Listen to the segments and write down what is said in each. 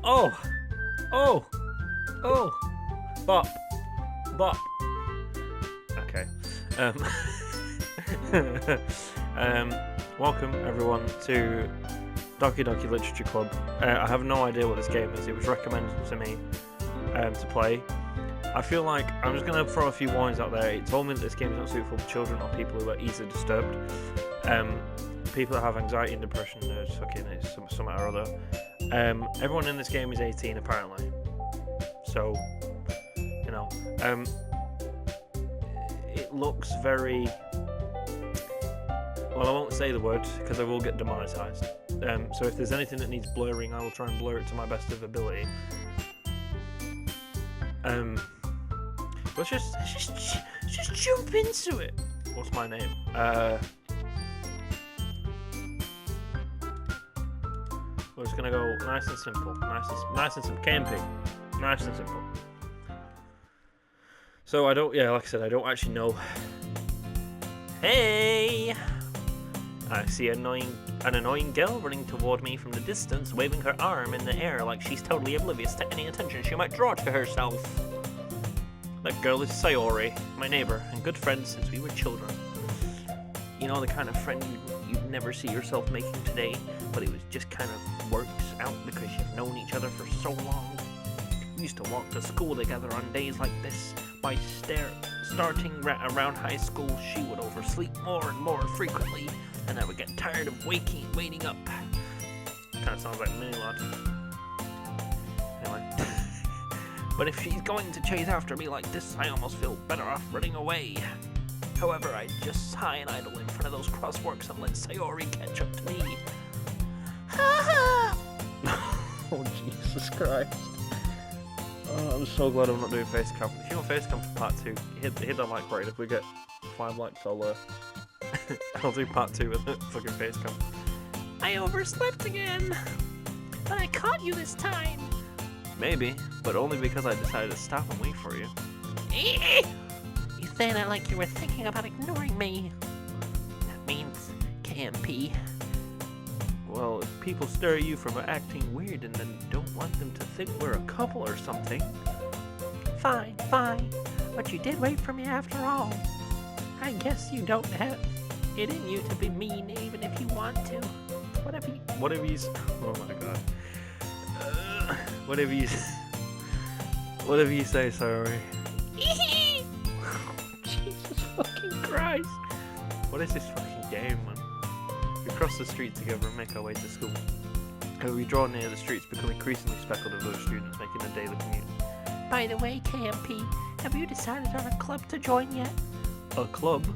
Oh! Oh! Oh! Bop! Bop! Okay. Welcome everyone to Doki Doki Literature Club. I have no idea what this game is. It was recommended to me to play. I feel like I'm just going to throw a few warnings out there. It told me that this game is not suitable for children or people who are easily disturbed. People that have anxiety and depression, there's fucking something or other. Everyone in this game is 18 apparently. So, you know, it looks very... Well, I won't say the word because I will get demonetized. So if there's anything that needs blurring, I will try and blur it to my best of ability. Let's just jump into it. What's my name? We're just gonna go nice and simple, nice and simple. KMP, nice and simple. So like I said, I don't actually know. Hey, I see an annoying girl running toward me from the distance, waving her arm in the air like she's totally oblivious to any attention she might draw to herself. That girl is Sayori, my neighbor and good friend since we were children. You know, the kind of friend you'd never see yourself making today, but it was just kind of works out because you've known each other for so long. We used to walk to school together on days like this. By starting around high school, she would oversleep more and more frequently, and I would get tired of waiting up. Kind of sounds like Mini Lad. Anyway. But if she's going to chase after me like this, I almost feel better off running away. However, I just sigh and idle in front of those crossworks and let Sayori catch up to me. Ha ha! Oh, Jesus Christ. Oh, I'm so glad I'm not doing face cam. If you want face cam for part 2, hit that like button. If we get 5 likes, I'll do part 2 with it. Fucking face cam. I overslept again, but I caught you this time. Maybe, but only because I decided to stop and wait for you. You say that like you were thinking about ignoring me. That means KMP. Well, if people stare at you from acting weird and then don't want them to think we're a couple or something. Fine. But you did wait for me after all. I guess you don't have it in you to be mean even if you want to. Whatever you... Oh my god. Whatever you say, sorry. Jesus fucking Christ. What is this fucking game, man? We cross the street together and make our way to school. As we draw near, the streets become increasingly speckled with other students making a daily commute. By the way, KMP, have you decided on a club to join yet? A club?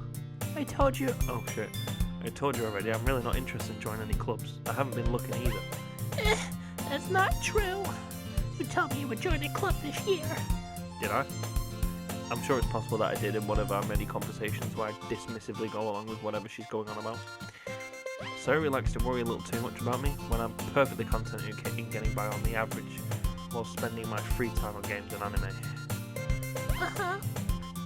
I told you... Oh shit. I told you already, I'm really not interested in joining any clubs. I haven't been looking either. That's not true. You told me you would join a club this year. Did I? I'm sure it's possible that I did in one of our many conversations where I dismissively go along with whatever she's going on about. Sayori likes to worry a little too much about me when I'm perfectly content in getting by on the average while spending my free time on games and anime. Uh-huh.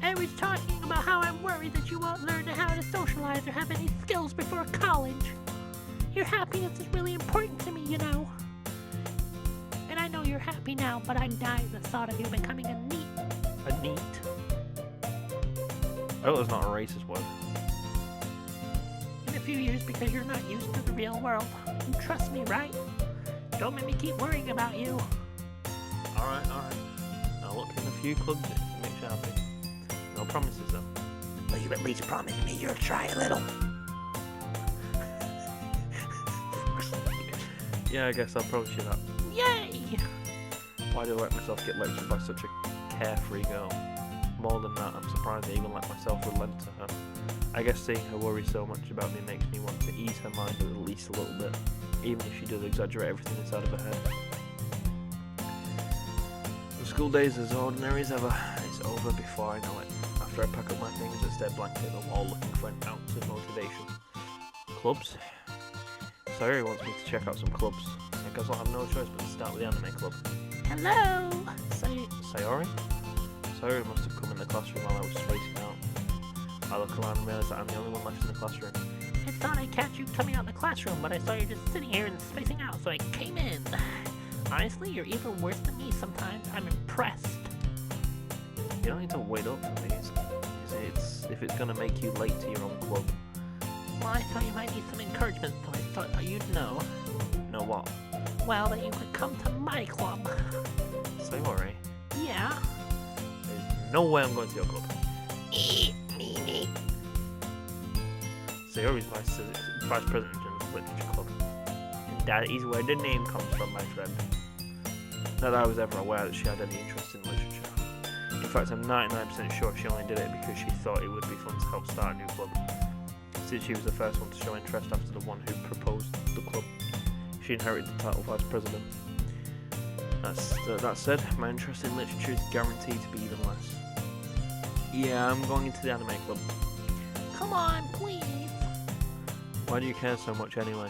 I was talking about how I'm worried that you won't learn how to socialize or have any skills before college. Your happiness is really important to me, you know. And I know you're happy now, but I'm dying the thought of you becoming a NEET. A NEET? I hope that's not a racist word. In a few years, because you're not used to the real world. You trust me, right? Don't make me keep worrying about you. Alright. I'll look in a few clubs to make you happy. No promises though. Will you at least promise me you'll try a little? Yeah, I guess I'll promise you that. Yay! Why do I let myself get lectured by such a carefree girl? More than that, I'm surprised I even let myself relent to her. I guess seeing her worry so much about me makes me want to ease her mind at least a little bit, even if she does exaggerate everything inside of her head. The school days as ordinary as ever. It's over before I know it. After I pack up my things and stare blankly at the wall looking for an ounce of motivation. Clubs? Sayori wants me to check out some clubs. I guess I'll have no choice but to start with the anime club. Hello! Sayori? Sayori must have come in the classroom while I was spacing out. I look around and realise that I'm the only one left in the classroom. I thought I'd catch you coming out of the classroom, but I saw you just sitting here and spacing out, so I came in. Honestly, you're even worse than me sometimes. I'm impressed. You don't need to wait up for me. If it's gonna make you late to your own club. Well, I thought you might need some encouragement, so I thought you'd know. Know what? Well, that you could come to my club. Sayori, Yeah? there's no way I'm going to your club. Sayori's vice president in the literature club. And that is where the name comes from, my friend. Not that I was ever aware that she had any interest in literature. In fact, I'm 99% sure she only did it because she thought it would be fun to help start a new club. Since she was the first one to show interest after the one who proposed the club, she inherited the title vice president. That said, my interest in literature is guaranteed to be even less. Yeah, I'm going into the anime club. Come on, please. Why do you care so much anyway?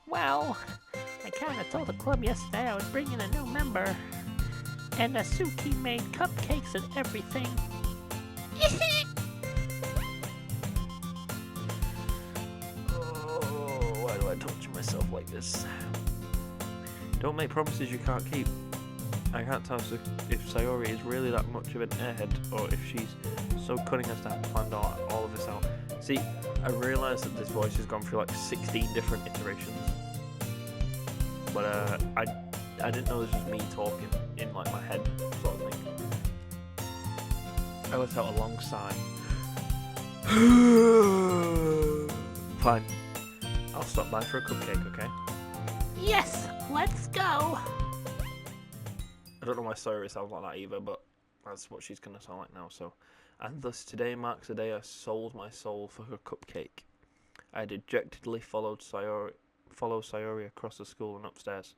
Well, I kinda told the club yesterday I was bringing a new member. And Asuki made cupcakes and everything. Oh, why do I torture myself like this? Don't make promises you can't keep. I can't tell if Sayori is really that much of an airhead, or if she's so cunning as to have planned all of this out. See, I realise that this voice has gone through like 16 different iterations. But I didn't know this was me talking in like my head sort of thing. I let out a long sigh. Fine. I'll stop by for a cupcake, okay? Yes, let's go. I don't know why Sayori sounds like that either, but that's what she's gonna sound like now, so. And thus today marks the day I sold my soul for her cupcake. I dejectedly followed Sayori across the school and upstairs.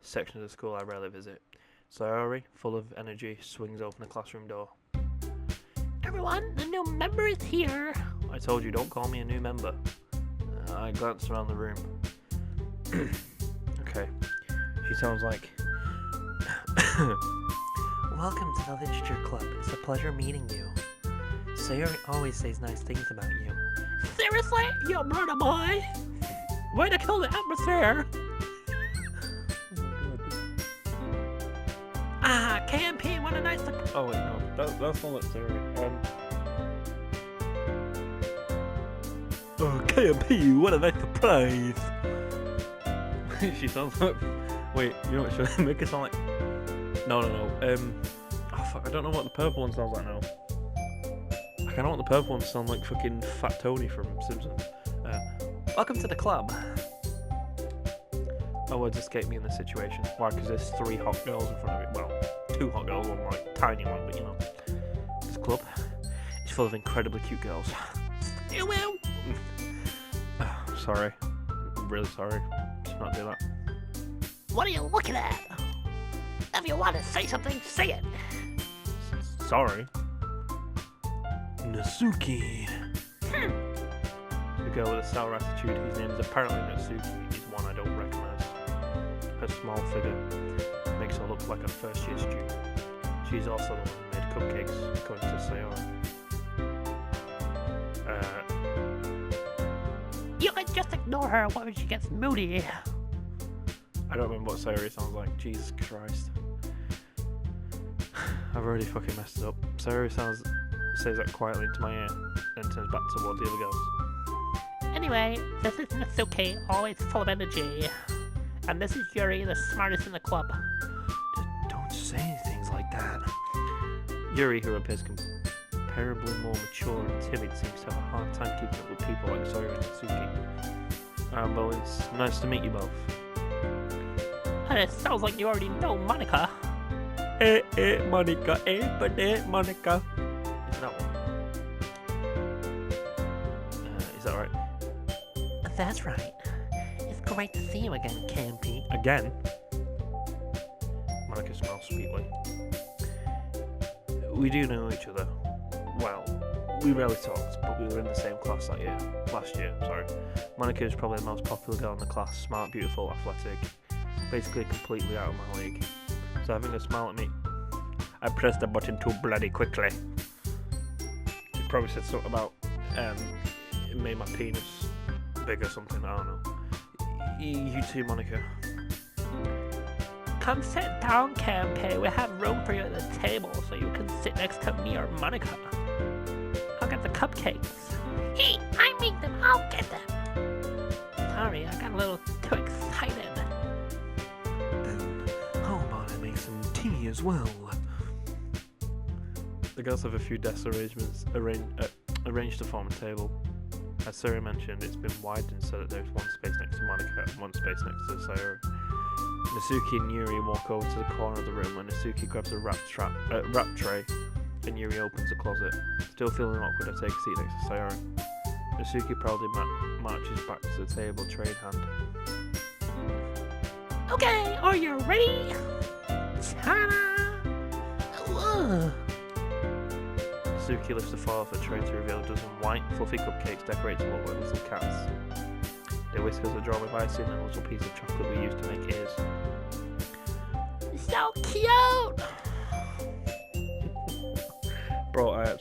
Section of the school I rarely visit. Sayori, full of energy, swings open the classroom door. Everyone, the new member is here. I told you, don't call me a new member. I glanced around the room. Okay. She sounds like... Welcome to the Literature Club. It's a pleasure meeting you. Sayori always says nice things about you. Seriously? You murder boy? Way to kill the atmosphere. Ah, KMP, what a nice... Oh wait, no, that's not like Sayori. Oh, KMP, what a nice surprise! She sounds like... Wait, you know what, should I make it sound like... No. Oh fuck, I don't know what the purple one sounds like now. I don't want the purple one to sound like fucking Fat Tony from Simpsons. Welcome to the club. My words escape me in this situation. Why? Because there's 3 hot girls in front of it. Well, 2 hot girls, one like tiny one, but you know. This club is full of incredibly cute girls. You will. Sorry. I'm really sorry. Just not do that. What are you looking at? If you want to say something, say it. Sorry. Natsuki. The girl with a sour attitude, whose name is apparently Natsuki, is one I don't recognise. Her small figure makes her look like a first-year student. She's also the one who made cupcakes, according to Sayori. You can just ignore her when she gets moody. I don't remember what Sayori sounds like. Jesus Christ. I've already fucking messed it up. Sayori says that quietly into my ear, then turns back toward the other girls. Anyway, this is Natsuki, always full of energy. And this is Yuri, the smartest in the club. Don't say things like that. Yuri, who appears comparably more mature and timid, seems to have a hard time keeping up with people like Sayori and Natsuki. Well, it's nice to meet you both. And it sounds like you already know Monica. Monica, Monica. Is that one? Is that right? That's right. It's great to see you again, Campy. Again? Monica smiles sweetly. We do know each other. Well, we rarely talked, but we were in the same class last year. Monica is probably the most popular girl in the class. Smart, beautiful, athletic. Basically completely out of my league. So having a smile at me, I pressed the button too bloody quickly. She probably said something about it made my penis big or something, I don't know. You too, Monica. come sit down, Kempe. We have room for you at the table so you can sit next to me or Monica. I'll get the cupcakes. Hey, I make them. I'll get them. Sorry, I got a little too excited. Then how about I make some tea as well? The girls have a few desk arrangements arranged to form a table. As Suri mentioned, it's been widened so that there's one space next to Monica and one space next to Sayori. Nasuki and Yuri walk over to the corner of the room when Nasuki grabs a wrap tray and Yuri opens the closet. Still feeling awkward, I take a seat next to Sayori. Nasuki proudly marches back to the table, tray in hand. Okay, are you ready? Ta-da! Nasuki lifts the foil off the tray to reveal a dozen white, fluffy cupcakes decorated to look like little cats. Their whiskers are drawn with icing and a little piece of chocolate we use to make ears. So cute! Bro, I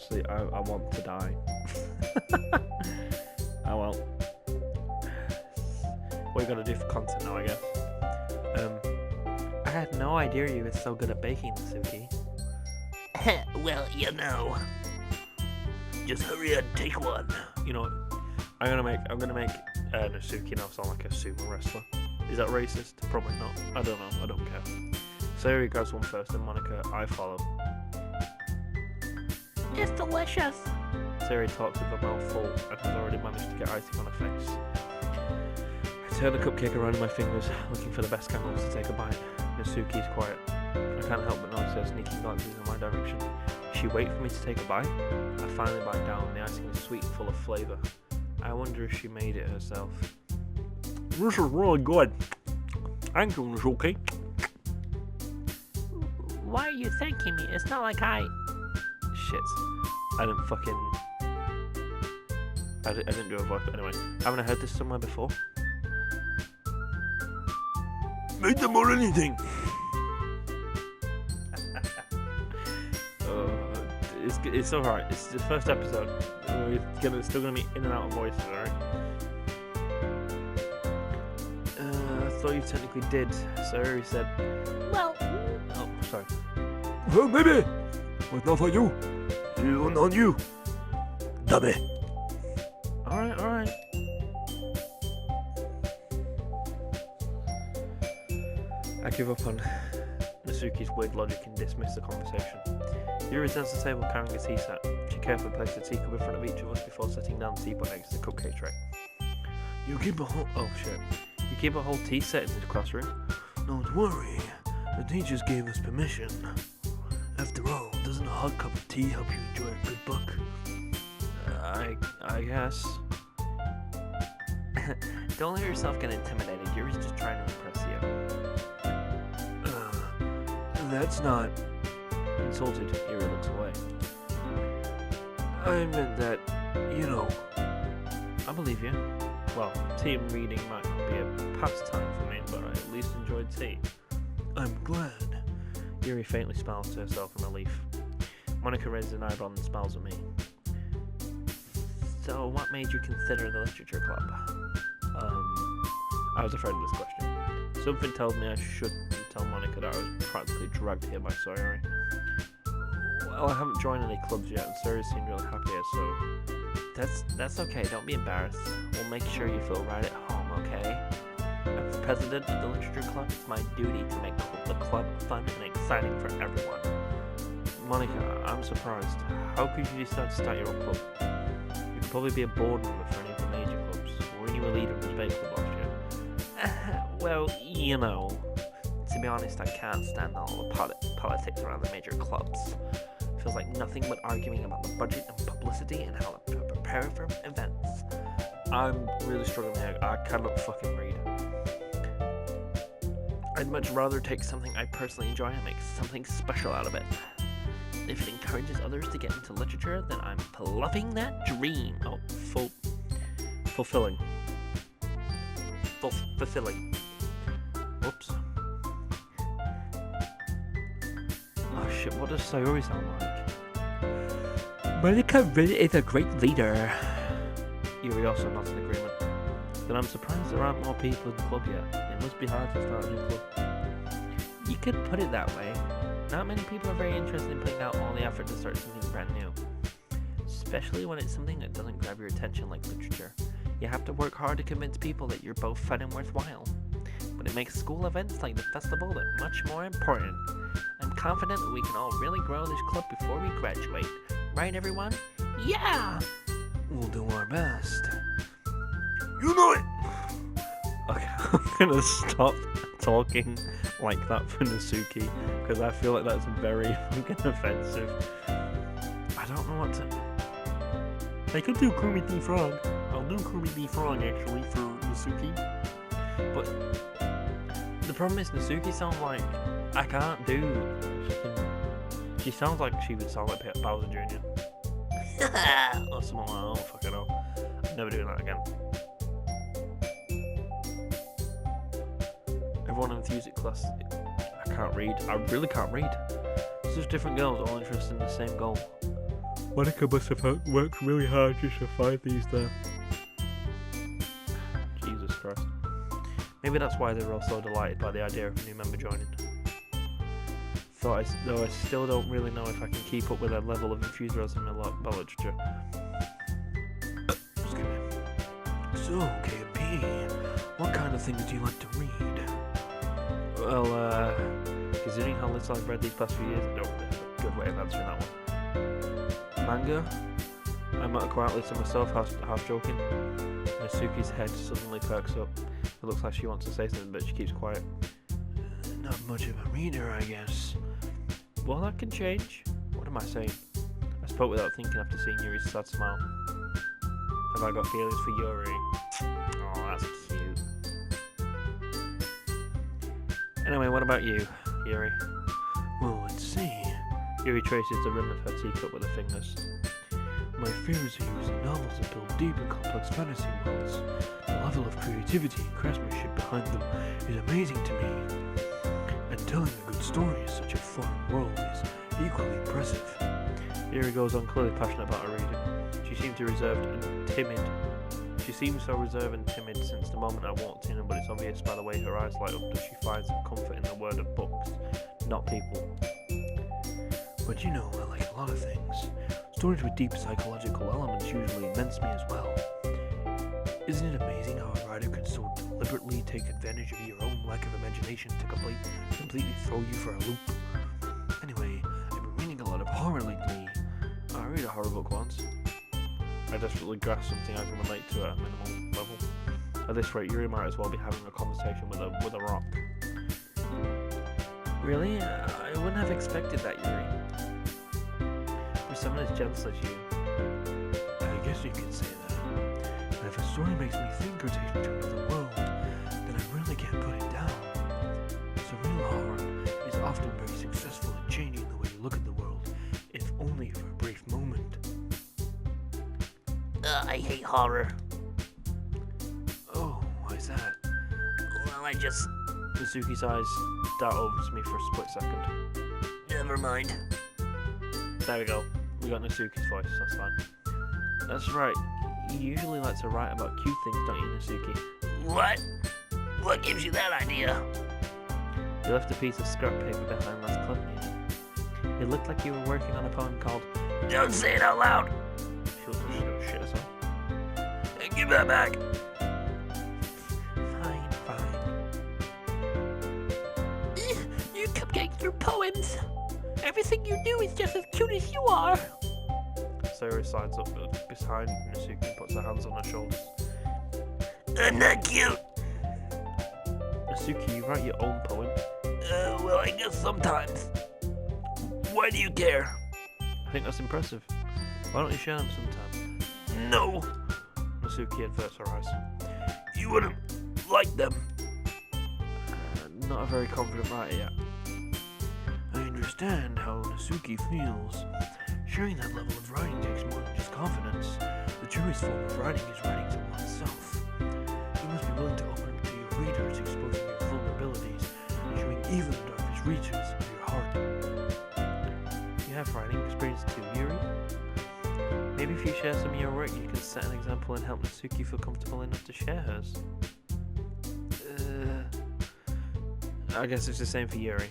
want to die. Oh well. What are you gonna do for content now, I guess? I had no idea you were so good at baking, Nasuki. Well, you know. Just hurry and take one. You know what? I'm gonna make Nasuki now sound like a sumo wrestler. Is that racist? Probably not. I don't know. I don't care. Sayori grabs one first, and Monica, I follow. It's delicious. Sayori talks with her mouth full and has already managed to get icing on her face. I turn the cupcake around in my fingers, looking for the best angles to take a bite. Nasuki's quiet. I can't help but notice her sneaking glances in my direction. Does she wait for me to take a bite? I finally bite down. The icing is sweet and full of flavour. I wonder if she made it herself. This is really good. Thank you, Nasuki. Why are you thanking me? It's not like I... Shit. I didn't do a voice, but anyway. Haven't I heard this somewhere before? Make them or anything! It's alright. It's the first episode. We're still gonna be in and out of voices, alright? I thought you technically did. Sayori said. Well... Oh, sorry. Well, baby! What's not for you? You on you. Dummy. Alright. I give up on Nasuki's weird logic and dismiss the conversation. Yuri returns to the table carrying a tea set. She carefully places a teacup in front of each of us before setting down the teapot next to the cupcake tray. You keep a whole tea set in the classroom? Don't worry. The teachers gave us permission. After all, doesn't a hot cup of tea help you enjoy a good book? I guess. Don't let yourself get intimidated. Yuri's just trying to impress you. That's not... Insulted, Yuri looks away. I meant that, I believe you. Well, tea and reading might not be a pastime for me, but I at least enjoyed tea. I'm glad. Yuri faintly smiles to herself in relief. Monica raises an eyebrow and smiles at me. So, what made you consider the literature club? I was afraid of this question. Something tells me I shouldn't tell Monica that I was practically dragged here by Sayori. Well, I haven't joined any clubs yet, and Sayori seemed really happy here, so... That's okay, don't be embarrassed. We'll make sure you feel right at home, okay? As president of the literature club, it's my duty to make the club fun and exciting for everyone. Monica, I'm surprised. How could you decide to start your own club? You could probably be a board member for any of the major clubs. Weren't you a leader of the debate club last year? Well, to be honest, I can't stand all the politics around the major clubs. It feels like nothing but arguing about the budget and publicity and how to prepare for events. I'm really struggling here. I cannot fucking read. I'd much rather take something I personally enjoy and make something special out of it. If it encourages others to get into literature, then I'm bluffing that dream. Oh, fulfilling. Fulfilling. Whoops. Oh shit, what does Sayori sound like? Monica really is a great leader. Yuri also nods in agreement. Then I'm surprised there aren't more people in the club yet. It must be hard to start a new club. You could put it that way. Not many people are very interested in putting out all the effort to start something brand new. Especially when it's something that doesn't grab your attention like literature. You have to work hard to convince people that you're both fun and worthwhile. But it makes school events like the festival that much more important. I'm confident that we can all really grow this club before we graduate. Right, everyone? Yeah! We'll do our best. You know it! Okay, I'm gonna stop talking like that for Natsuki, because I feel like that's very fucking offensive. I don't know what to... I could do Kermit the Frog. I'll do Kermit the Frog, actually, for Natsuki. But the problem is Natsuki sounds like... I can't do... She sounds like she would sound like Bowser Jr. Or something like that. Oh, fuck it all. I'm never doing that again. Everyone in the music class, I can't read. I really can't read. It's just different girls all interested in the same goal. Monica must have worked really hard just to find these there. Jesus Christ. Maybe that's why they're all so delighted by the idea of a new member joining. Though I still don't really know if I can keep up with that level of enthusiasm about literature. Excuse me. So, KP, what kind of things do you like to read? Well, considering how little I've read these past few years, I don't really have a good way of answering that one. Manga? I might quietly to myself, half joking. Natsuki's head suddenly perks up. It looks like she wants to say something, but she keeps quiet. Not much of a reader, I guess. Well, that can change. What am I saying? I spoke without thinking after seeing Yuri's sad smile. Have I got feelings for Yuri? Oh, that's cute. Anyway, what about you, Yuri? Well, let's see. Yuri traces the rim of her teacup with her fingers. My fears are using novels that build deep and complex fantasy worlds. The level of creativity and craftsmanship behind them is amazing to me. And telling a good story in such a foreign world is equally impressive. Yuri goes on, clearly passionate about her reading. She seems so reserved and timid since the moment I walked in, but it's obvious by the way her eyes light up that she finds some comfort in the word of books, not people. But you know, I like a lot of things. Stories with deep psychological elements usually immense me as well. Isn't it amazing how a writer can so deliberately take advantage of your own lack of imagination to completely throw you for a loop? Anyway, I've been reading a lot of horror lately. I read a horror book once. I desperately grasp something I can relate to at a minimal level. At this rate, Yuri might as well be having a conversation with a rock. Really? I wouldn't have expected that, Yuri. For someone as gentle as you. I guess you could say that. And if a story makes me think or takes me to another world, then I really can't put it down. So real horror is often very successful in changing the way you look at the world, if only for a brief moment. I hate horror. Oh, why's that? Well, I just... Natsuki's eyes dart over to me for a split second. Never mind. There we go. We got Natsuki's voice, that's fine. That's right. You usually like to write about cute things, don't you, Natsuki? What? What gives you that idea? You left a piece of scrap paper behind last club meeting. It looked like you were working on a poem called... Don't say it out loud! She'll shit herself. Hey, give that back! Fine. You cupcake your poems! Everything you do is just as cute as you are! Sayori slides up behind Natsuki and puts her hands on her shoulders. I'm not cute! Natsuki, you write your own poem? Well, I guess sometimes. Why do you care? I think that's impressive. Why don't you share them sometime? No! Natsuki averts her eyes. You wouldn't like them. Not a very confident writer yet. I understand how Natsuki feels. Sharing that level of writing takes more than just confidence. The truest form of writing is writing to oneself. You must be willing to open up to your readers, exposing your vulnerabilities, and showing even the darkest reaches of your heart. You have writing experience too, Yuri? Maybe if you share some of your work, you can set an example and help Natsuki feel comfortable enough to share hers. I guess it's the same for Yuri.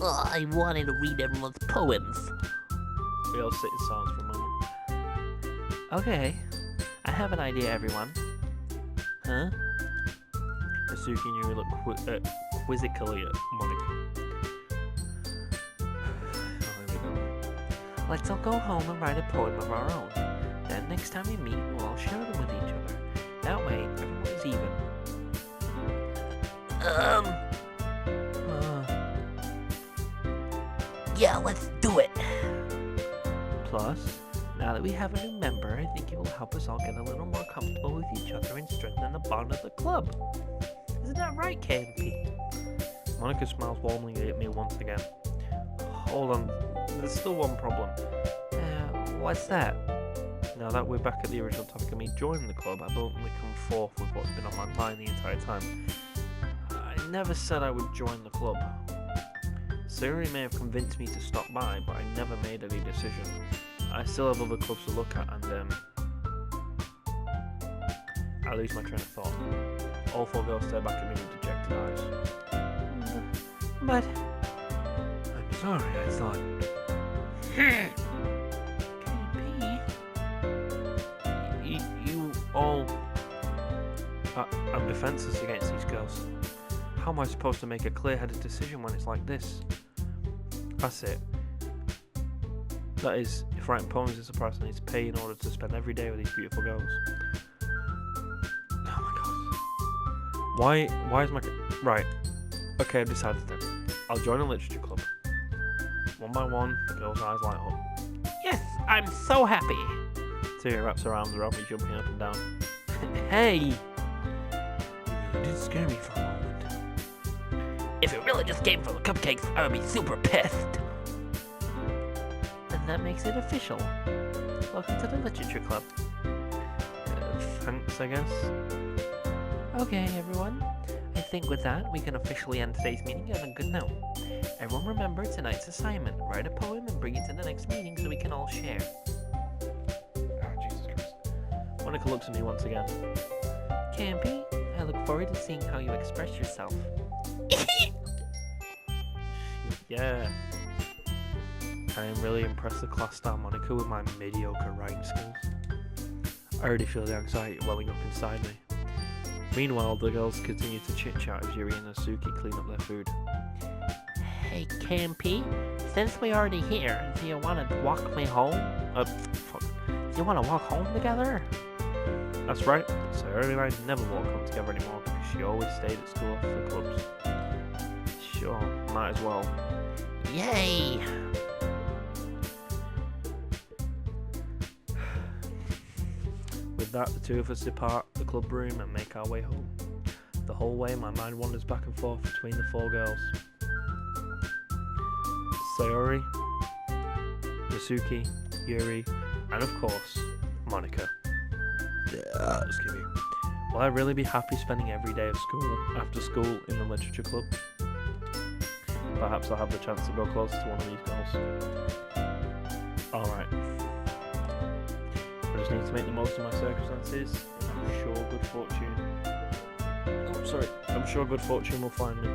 Oh, I wanted to read everyone's poems. We all sit in silence for a moment. Okay, I have an idea, everyone. Huh? Suki and Yuri look quizzically at Monica. Oh, here we go. Let's all go home and write a poem of our own. Then next time we meet, we'll all share them with each other. That way, everyone is even. Yeah, let's do it. Plus, now that we have a new member, I think it will help us all get a little more comfortable with each other and strengthen the bond of the club. Isn't that right, KMP? Monica smiles warmly at me once again. Hold on, there's still one problem. What's that? Now that we're back at the original topic of me joining the club, I bluntly come forth with what's been on my mind the entire time. I never said I would join the club. Sayori may have convinced me to stop by, but I never made any decision. I still have other clubs to look at, and I lose my train of thought. All four girls stare back at me with dejected eyes. But I'm sorry, I thought. KMP, You all... I'm defenseless against these girls. How am I supposed to make a clear-headed decision when it's like this? That's it. That is, if writing poems is a price I need to pay in order to spend every day with these beautiful girls. Oh my god. Why is my... Right. Okay, I've decided then. I'll join a literature club. One by one, the girls' eyes light up. Yes, I'm so happy. Tia wraps her arms around me, jumping up and down. hey! You really did scare me for a moment. If it really just came from the cupcakes, I would be super pissed. Then that makes it official. Welcome to the literature club. Thanks, I guess. Okay, everyone. I think with that, we can officially end today's meeting on a good note. Everyone remember tonight's assignment. Write a poem and bring it to the next meeting so we can all share. Oh, Jesus Christ. Monica looks at me once again. Campy, I look forward to seeing how you express yourself. Yeah. I am really impressed the class star Monica with my mediocre writing skills. I already feel the anxiety welling up inside me. Meanwhile, the girls continue to chit-chat as Yuri and Asuki clean up their food. Hey, Campy, since we're already here, do you want to walk me home? Fuck. Do you want to walk home together? That's right, Sayori and I never walk home together anymore because she always stayed at school for the clubs. Sure, might as well. Yay! With that, the two of us depart the club room and make our way home. The whole way, my mind wanders back and forth between the four girls. Sayori, Yasuki, Yuri, and of course, Monica. Excuse me. Will I really be happy spending every day of school, after school, in the literature club? Perhaps I'll have the chance to go closer to one of these girls. Alright. I just need to make the most of my circumstances. I'm sure good fortune will find me.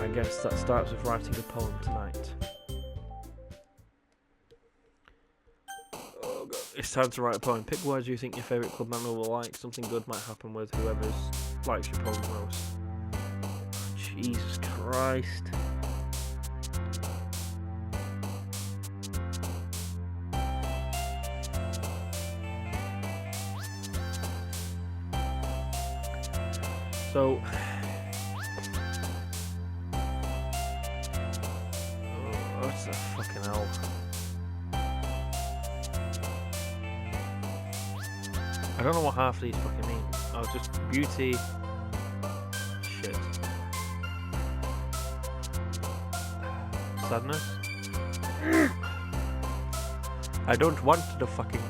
I guess that starts with writing a poem tonight. Oh god. It's time to write a poem. Pick words you think your favourite club member will like. Something good might happen with whoever likes your poem most. Jesus Christ. So, what's the fucking hell? I don't know what half of these fucking mean. Oh, just beauty. Shit. Sadness. I don't want the fucking...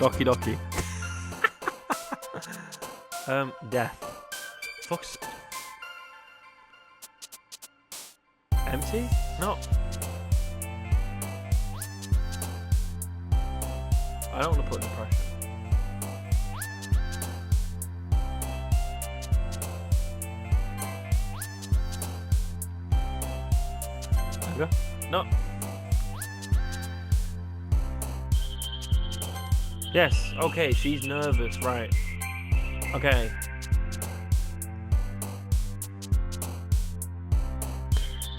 Doki Doki. Death. Fuck's... Empty? No. I don't want to put depression. manga. No. Yes, okay, she's nervous, right. Okay.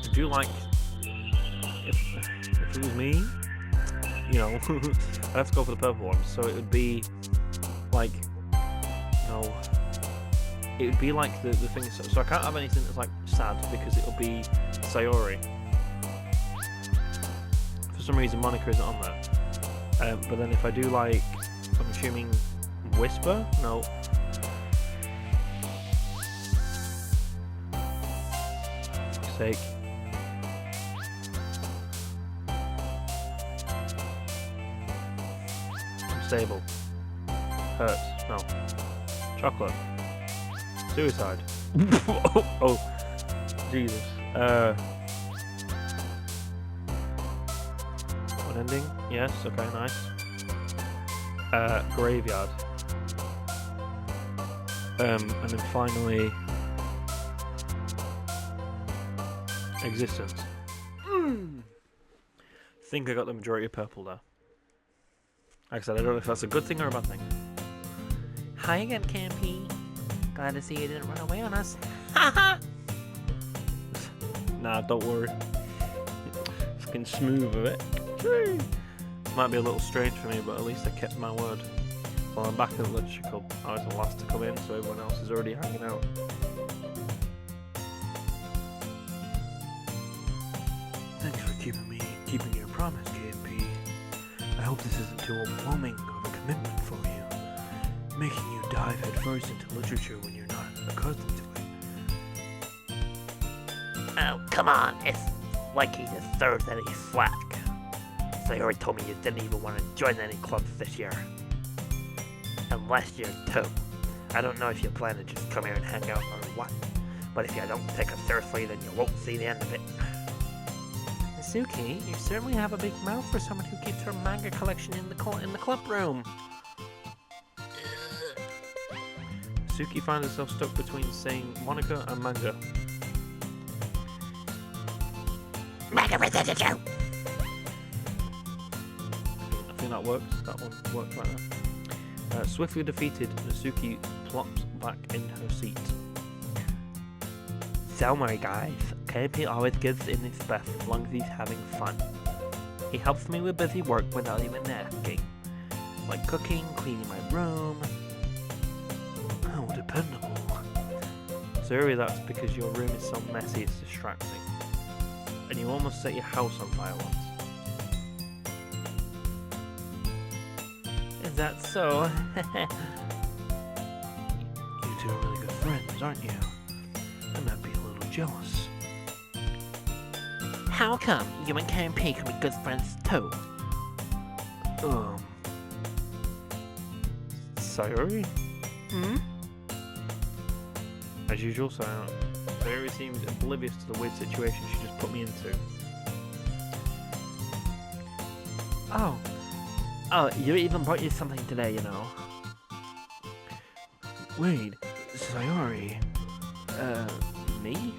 Would you like... If it was me, you know, I'd have to go for the purple one, so it would be like... No. It would be like the thing... So I can't have anything that's like sad, because it'll be Sayori. For some reason Monica isn't on there. But then if I do like... I'm assuming Whisper? No. For fuck's sake. Unstable. Hurts. No. Chocolate. Suicide. Oh. Jesus. Unending? Yes, okay, nice. Graveyard. And then finally... Existence. Think I got the majority of purple there. Like I said, I don't know if that's a good thing or a bad thing. Hi again, Campy. Glad to see you didn't run away on us. Haha! Nah, don't worry. Fucking smooth of it. Might be a little strange for me, but at least I kept my word. Well, I'm back at the literature club. I was the last to come in, so everyone else is already hanging out. Thanks for keeping your promise, KMP. I hope this isn't too overwhelming of a commitment for you, making you dive headfirst into literature when you're not accustomed to it. Oh, come on. It's like he deserves any slack. Sayori told me you didn't even want to join any clubs this year. And last year, too. I don't know if you plan to just come here and hang out or what, but if you don't take it seriously, then you won't see the end of it. Suki, you certainly have a big mouth for someone who keeps her manga collection in the club room. Suki finds herself stuck between saying Monica and manga. Manga presented you! I think that works. That one works right there. Swiftly defeated, Suki plops back in her seat. Don't worry, guys. KP always gives in his best as long as he's having fun. He helps me with busy work without even asking. Like cooking, cleaning my room. Oh, dependable. Sorry, that's because your room is so messy it's distracting. And you almost set your house on fire once. Is that so? You two are really good friends, aren't you? I might be a little jealous. How come you and KP can be good friends too? Sayori? As usual, Sayori seemed oblivious to the weird situation she just put me into. Oh, you even brought you something today, you know. Wait, Sayori? Me?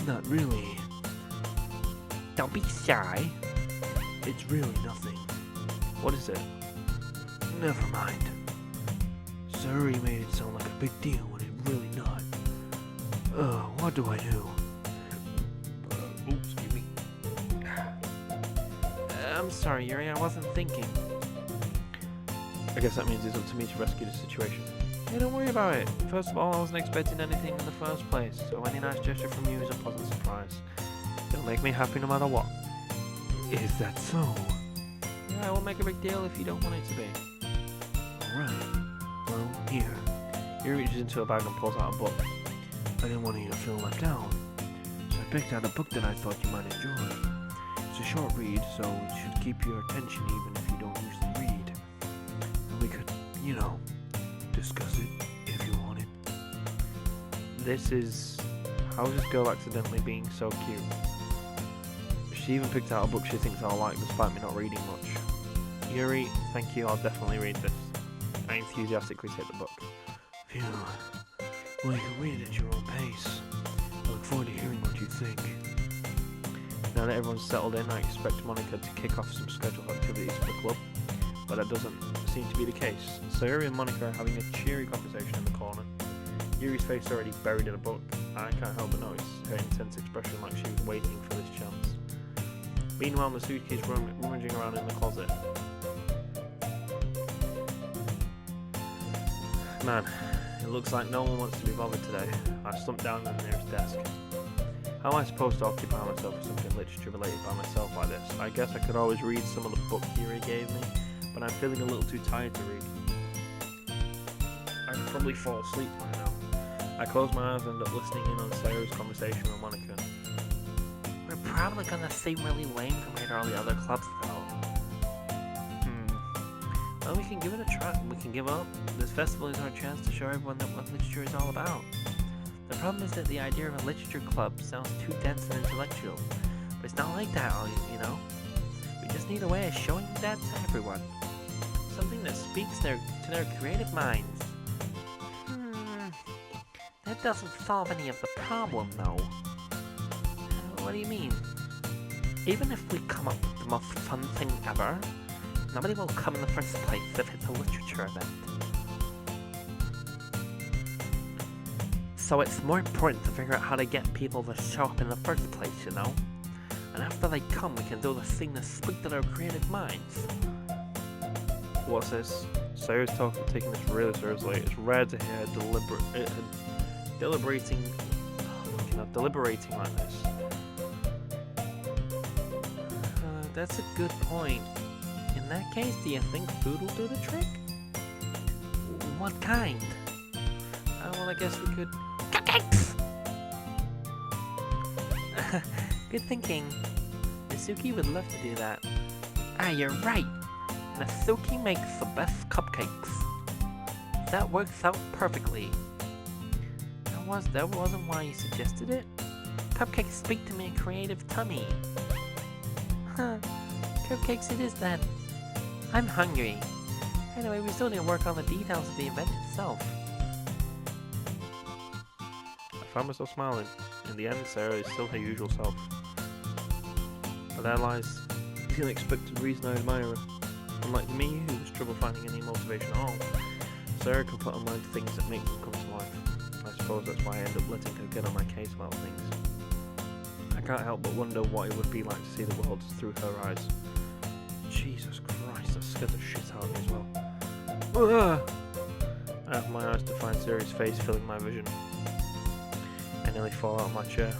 Not really. Don't be shy. It's really nothing. What is it? Never mind. Sayori made it sound like a big deal when it really not. What do I do? Oops, excuse me. I'm sorry, Yuri, I wasn't thinking. I guess that means it's up to me to rescue the situation. Hey, don't worry about it. First of all, I wasn't expecting anything in the first place, so any nice gesture from you is a pleasant surprise. It'll make me happy no matter what. Is that so? Yeah, I won't make a big deal if you don't want it to be. Alright. Well, here. He reaches into a bag and pulls out a book. I didn't want you to feel left out, so I picked out a book that I thought you might enjoy. It's a short read, so it should keep your attention even if you don't usually read. And we could, you know, discuss it if you wanted. This is... How is this girl accidentally being so cute? She even picked out a book she thinks I'll like despite me not reading much. Yuri, thank you, I'll definitely read this. I enthusiastically take the book. Phew. Well, you can read it at your own pace. I look forward to hearing what you think. Now that everyone's settled in, I expect Monica to kick off some scheduled activities for the club, but that doesn't seem to be the case. Sayori and Monica are having a cheery conversation in the corner. Yuri's face already buried in a book. I can't help but notice her intense expression like she was waiting for this chance. Meanwhile, Masuki's rummaging around in the closet. Man, it looks like no one wants to be bothered today. I slumped down on the nearest desk. How am I supposed to occupy myself with something literature related by myself like this? I guess I could always read some of the book Yuri gave me, but I'm feeling a little too tired to read. I could probably fall asleep by now. I close my eyes and end up listening in on Sayori's conversation with Monica. We're probably gonna seem really lame compared to all the other clubs, though. Well, we can give it a try. We can give up. This festival is our chance to show everyone what literature is all about. The problem is that the idea of a literature club sounds too dense and intellectual. But it's not like that, you know? We just need a way of showing that to everyone. Something that speaks to their creative minds. That doesn't solve any of the problem, though. What do you mean? Even if we come up with the most fun thing ever, nobody will come in the first place if it's a literature event. So it's more important to figure out how to get people to show up in the first place, you know? And after they come, we can do the thing that speaks to their creative minds. What's this? Sayori's taking this really seriously. It's rare to hear deliberating like this. That's a good point. In that case, do you think food will do the trick? What kind? Well, I guess we could... Cupcakes! Good thinking. Nasuki would love to do that. You're right. Nasuki makes the best cupcakes. That works out perfectly. That wasn't why you suggested it. Cupcakes speak to my creative tummy. Huh. Cupcakes it is then. I'm hungry. Anyway, we still need to work on the details of the event itself. I found myself smiling. In the end, Sarah is still her usual self. But there lies the unexpected reason I admire her. Unlike me, who has trouble finding any motivation at all, Sarah can put her mind to things that make them come to life. I suppose that's why I end up letting her get on my case about things. I can't help but wonder what it would be like to see the world through her eyes. Jesus Christ, that scared the shit out of me as well. I have my eyes to find Siri's face filling my vision. I nearly fall out of my chair.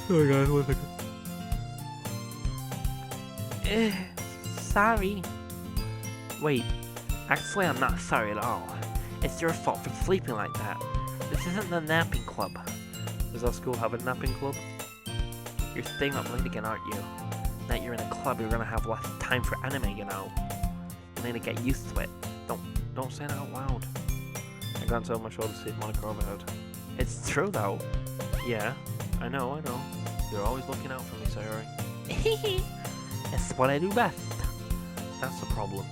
Sorry guys, 1 second. Sorry. Wait, actually I'm not sorry at all. It's your fault for sleeping like that. This isn't the napping club. Does our school have a napping club? You're staying up late again, aren't you? Now that you're in a club, you're gonna have less time for anime, you know. You need to get used to it. Don't say that out loud. I glanced over my shoulder to see if Monica overheard. It's true though. Yeah, I know. You're always looking out for me, Sayori. It's what I do best. That's the problem.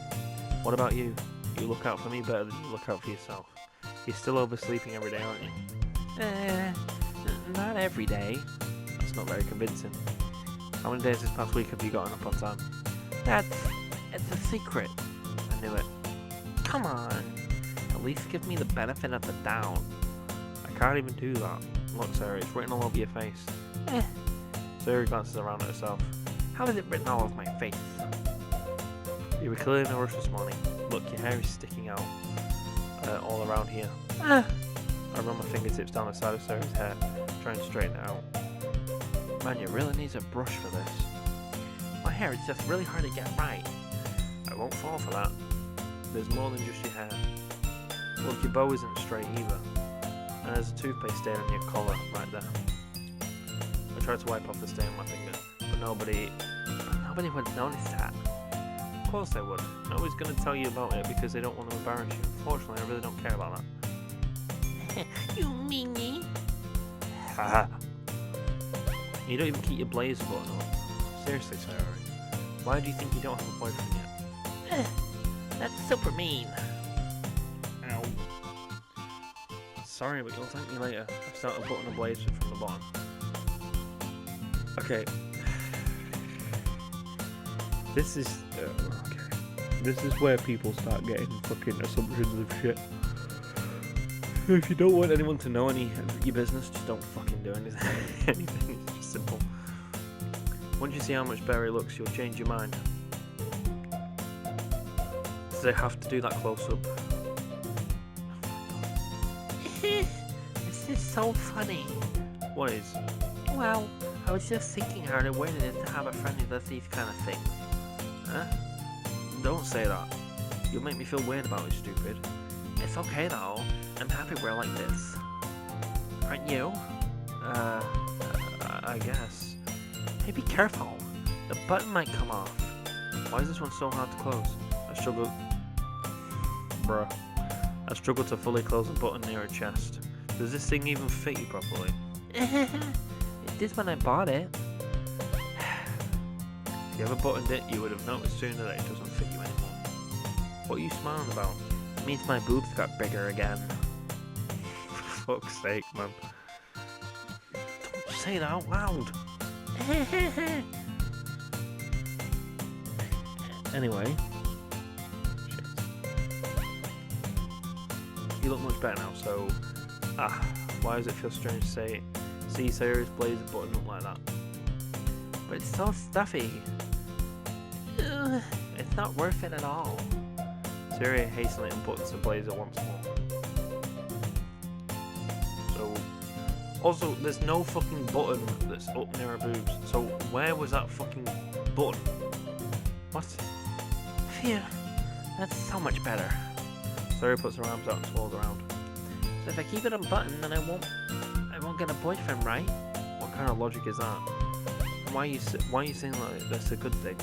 What about you? You look out for me better than you look out for yourself. You're still oversleeping every day, aren't you? Not every day. That's not very convincing. How many days this past week have you gotten up on time? It's a secret. I knew it. Come on. At least give me the benefit of the doubt. I can't even do that. Look, Sarah, it's written all over your face. Sarah glances around at herself. How is it written all over my face? You were clearly in a rush this morning. Look, your hair is sticking out all around here. Ah. I run my fingertips down the side of Sarah's hair, trying to straighten it out. Man, you really need a brush for this. My hair is just really hard to get right. I won't fall for that. There's more than just your hair. Look, your bow isn't straight either. And there's a toothpaste stain on your collar right there. I tried to wipe off the stain on my finger, but nobody would notice that. Of course they would. Nobody's going to tell you about it because they don't want to embarrass you. Fortunately, I really don't care about that. You meanie. Haha. You don't even keep your blazer button up. Seriously, Sayori. Why do you think you don't have a boyfriend yet? That's super mean. Ow. Sorry, but you'll thank me later. I started button a blazer from the bottom. Okay. This is... okay. This is where people start getting fucking assumptions of shit. If you don't want anyone to know any of your business, just don't fucking do anything. Anything. It's just simple. Once you see how much better he looks, you'll change your mind. Do they have to do that close-up? This is so funny. What is? Well, I was just thinking how weird it is to have a friend who does these kind of things. Huh? Don't say that. You'll make me feel weird about it, stupid. It's okay though. I'm happy we're like this. Aren't you? I guess. Hey, be careful. The button might come off. Why is this one so hard to close? I struggle... Bruh. I struggle to fully close a button near a chest. Does this thing even fit you properly? It did when I bought it. If you ever buttoned it, you would have noticed sooner that it doesn't fit you anymore. What are you smiling about? It means my boobs got bigger again. For fuck's sake, man. Don't say that out loud. Anyway. Shit. You look much better now, so... why does it feel strange to say see Sarah's blazer button up like that? But it's so stuffy. Ugh, it's not worth it at all. Sarah hastily unbuttons the blazer once more. So... Also, there's no fucking button that's up near her boobs. So, where was that fucking button? What? Phew, that's so much better. Sarah puts her arms out and swirls around. So if I keep it unbuttoned, then I won't get a boyfriend, right? What kind of logic is that? And why are you saying like that's a good thing?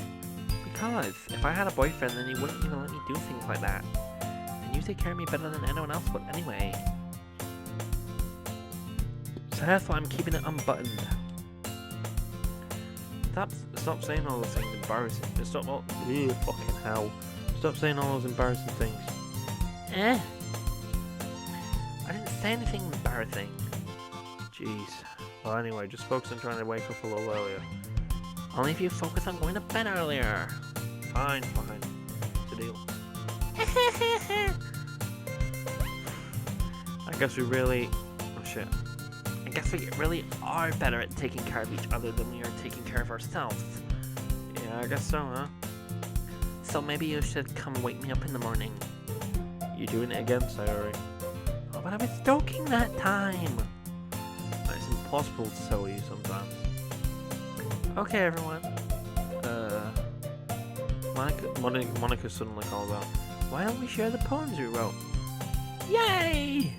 Because if I had a boyfriend, then he wouldn't even let me do things like that. And you take care of me better than anyone else would anyway. So that's why I'm keeping it unbuttoned. Stop saying all those things embarrassing. Stop all... Ew, fucking hell. Stop saying all those embarrassing things. I didn't say anything embarrassing. Jeez. Well, anyway, just focus on trying to wake up a little earlier. Only if you focus on going to bed earlier. Fine. It's a deal. I guess we really... Oh, shit. I guess we really are better at taking care of each other than we are taking care of ourselves. Yeah, I guess so, huh? So maybe you should come wake me up in the morning. You doing it again, Sayori? Oh, but I was joking that time. It's impossible to tell you sometimes. Okay, everyone. Monica suddenly calls out. Why don't we share the poems we wrote? Yay!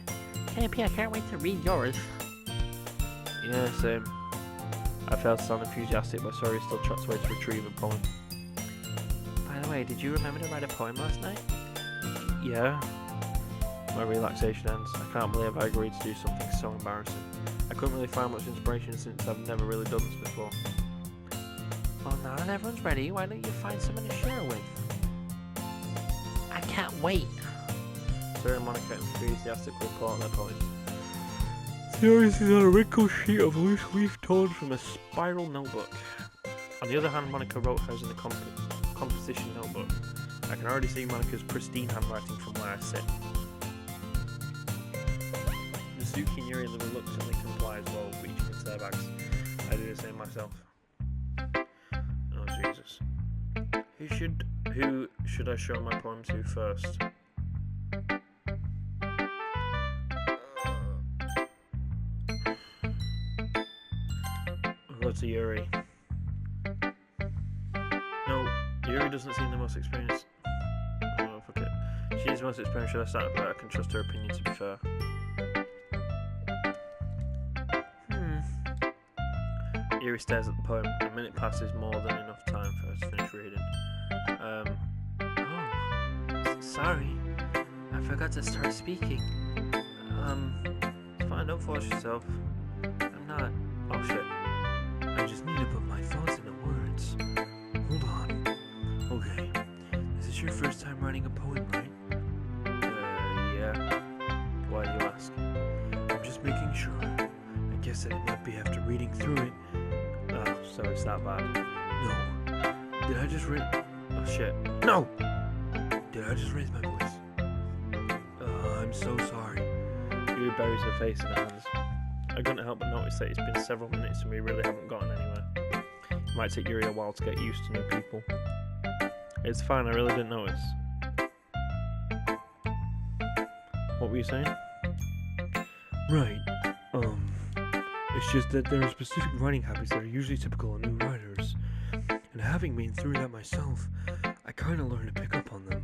KP, I can't wait to read yours. Yeah, same. I failed to sound enthusiastic, but Sayori still trots away to retrieve a poem. By the way, did you remember to write a poem last night? Yeah. My relaxation ends. I can't believe I agreed to do something so embarrassing. I couldn't really find much inspiration since I've never really done this before. Well, now that everyone's ready, why don't you find someone to share with? I can't wait. Sarah and Monica enthusiastically pull out their poems. Sayori's is on a wrinkled sheet of loose leaf torn from a spiral notebook. On the other hand, Monica wrote hers in a composition notebook. I can already see Monica's pristine handwriting from where I sit. Mizuki and Yuri reluctantly complies while reaching into their bags. I do the same myself. Oh Jesus. Who should I show my poem to first? I'll go to Yuri. No, Yuri doesn't seem the most experienced. Oh, fuck it. She's the most experienced, should I start, but I can trust her opinion to be fair. Yuri stares at the poem. A minute passes, more than enough time for her to finish reading. Sorry. I forgot to start speaking. It's fine, don't force yourself. I'm not. Oh shit. I just need to put my thoughts into words. Hold on. Okay. This is your first time writing a poem, right? Yeah. Why do you ask? through it. Oh, so it's that bad. No. Did I just raise... Oh, shit. No! Did I just raise my voice? I'm so sorry. Yuri buries her face in her hands. I couldn't help but notice that it's been several minutes and we really haven't gotten anywhere. It might take Yuri a while to get used to new people. It's fine, I really didn't notice. What were you saying? Right. It's just that there are specific writing habits that are usually typical of new writers. And having been through that myself, I kinda learned to pick up on them.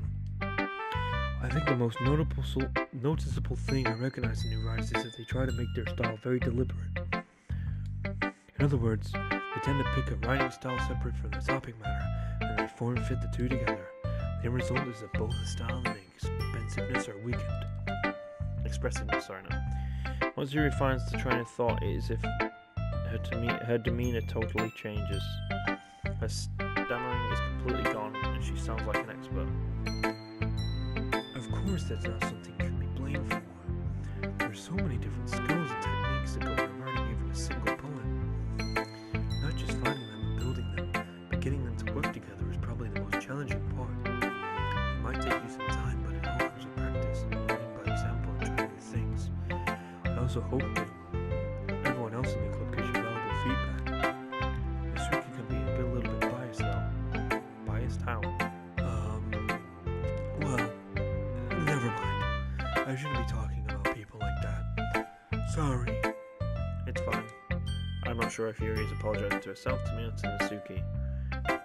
I think the most noticeable thing I recognize in new writers is that they try to make their style very deliberate. In other words, they tend to pick a writing style separate from the topic matter, and they form fit the two together. The end result is that both the style and the expressiveness are weakened. Expressiveness, sorry, no. Once Yuri finds the train of thought, it is as if her demeanor totally changes. Her stammering is completely gone, and she sounds like an expert. Of course, that's not something you can be blamed for. There's so many different skills and techniques that go into writing even a single poem. Not just finding them and building them, but getting them to work together is probably the most challenging part. It might take you some time, but it all comes with practice and learning by example and trying new things. I also hope that everyone else in the club gives you valuable feedback. Misuki can be a little bit biased though. Biased how? Well, never mind. I shouldn't be talking about people like that. Sorry. It's fine. I'm not sure if Yuri is apologizing to herself, to me, or to Natsuki.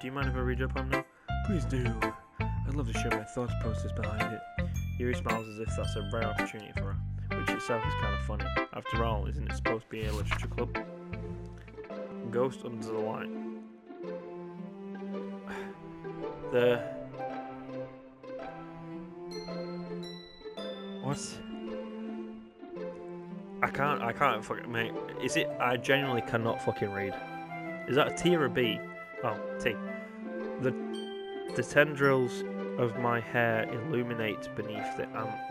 Do you mind if I read your poem now? Please do. I'd love to share my thoughts process behind it. Yuri smiles as if that's a rare opportunity for her, which itself is kind of funny. After all, isn't it supposed to be a literature club? Ghost under the light. What? I can't fucking, mate. Is it? I genuinely cannot fucking read. Is that a T or a B? Oh, T. The tendrils of my hair illuminate beneath the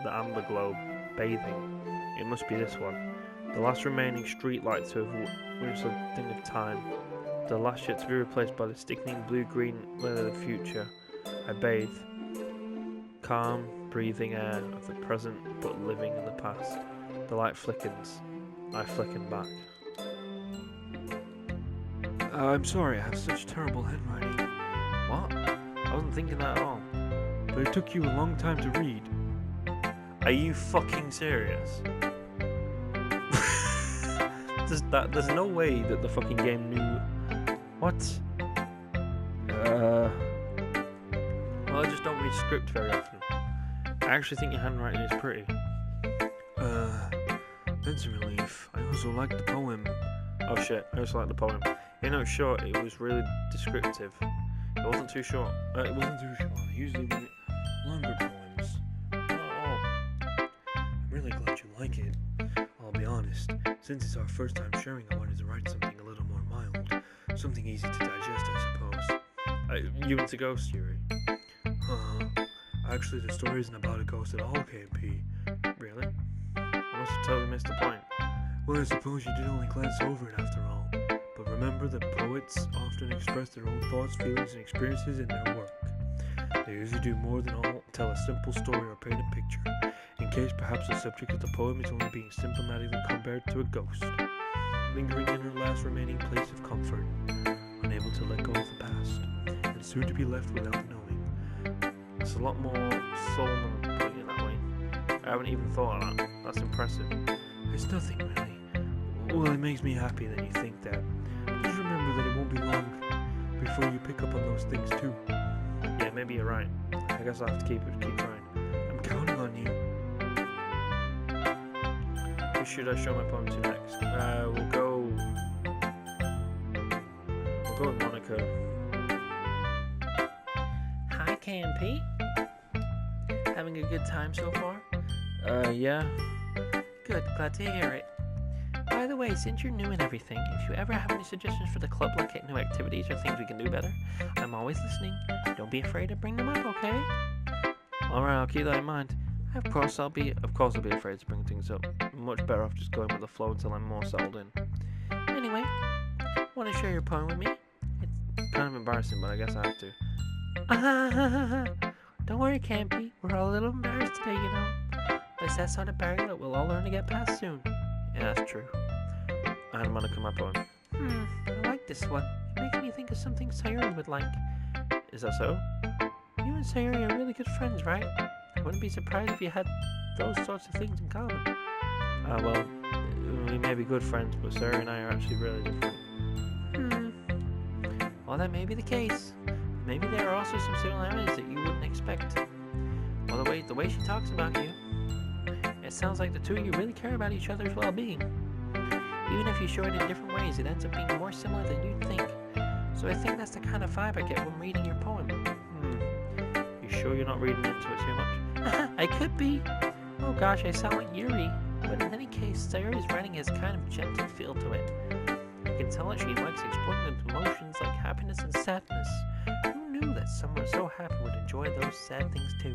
amber globe, bathing. It must be this one. The last remaining streetlight to have witnessed a thing of time. The last yet to be replaced by the sticking blue-green light of the future. I bathe. Calm, breathing air of the present, but living in the past. The light flickens. I flicken back. I'm sorry, I have such terrible handwriting. What? I wasn't thinking that at all. But it took you a long time to read. Are you fucking serious? There's no way that the fucking game knew. What? Well, I just don't read script very often. I actually think your handwriting is pretty. That's a relief. I also like the poem. Oh shit, I also like the poem. You know, it's short, it was really descriptive. It wasn't too short. It wasn't too short. I usually read longer poems. Not at all. I'm really glad you like it. I'll be honest. Since it's our first time sharing, I wanted to write something a little more mild. Something easy to digest, I suppose. You into Ghost, Yuri? Actually, the story isn't about a ghost at all, KP. Really? I must have totally missed the point. Well, I suppose you did only glance over it after all. But remember that poets often express their own thoughts, feelings, and experiences in their work. They usually do more than all tell a simple story or paint a picture, in case perhaps the subject of the poem is only being symptomatically compared to a ghost, lingering in her last remaining place of comfort, unable to let go of the past, and soon to be left without knowing. It's a lot more soul than putting it that way. I haven't even thought of that. That's impressive. It's nothing really. Well, it makes me happy that you think that. Just remember that it won't be long before you pick up on those things too. Yeah, maybe you're right. I guess I'll have to keep trying. I'm counting on you. Who should I show my poem to next? We'll go with Monica. Hi, KMP. Having a good time so far? Yeah. Good, glad to hear it. By the way, since you're new and everything, if you ever have any suggestions for the club, like new activities or things we can do better, I'm always listening. Don't be afraid to bring them up, okay? Alright, I'll keep that in mind. Of course I'll be afraid to bring things up. I'm much better off just going with the flow until I'm more settled in. Anyway, Want to share your poem with me? It's kind of embarrassing, but I guess I have to. Don't worry, Campy. We're all a little embarrassed today, you know. But it's that sort of barrier that we'll all learn to get past soon. Yeah, that's true. I'm gonna come my poem. I like this one. It makes me think of something Sayuri would like. Is that so? You and Sayuri are really good friends, right? I wouldn't be surprised if you had those sorts of things in common. Well, we may be good friends, but Sarah and I are actually really different. Well, that may be the case. Maybe there are also some similarities that you wouldn't expect. Well, the way she talks about you, it sounds like the two of you really care about each other's well-being. Even if you show it in different ways, it ends up being more similar than you'd think. So I think that's the kind of vibe I get when reading your poem. You sure you're not reading into it too much? I could be. Oh gosh, I sound like Yuri. But in any case, Sayuri's writing has kind of gentle feel to it. You can tell that she likes exploring into emotions like happiness and sadness. Who knew that someone so happy would enjoy those sad things too?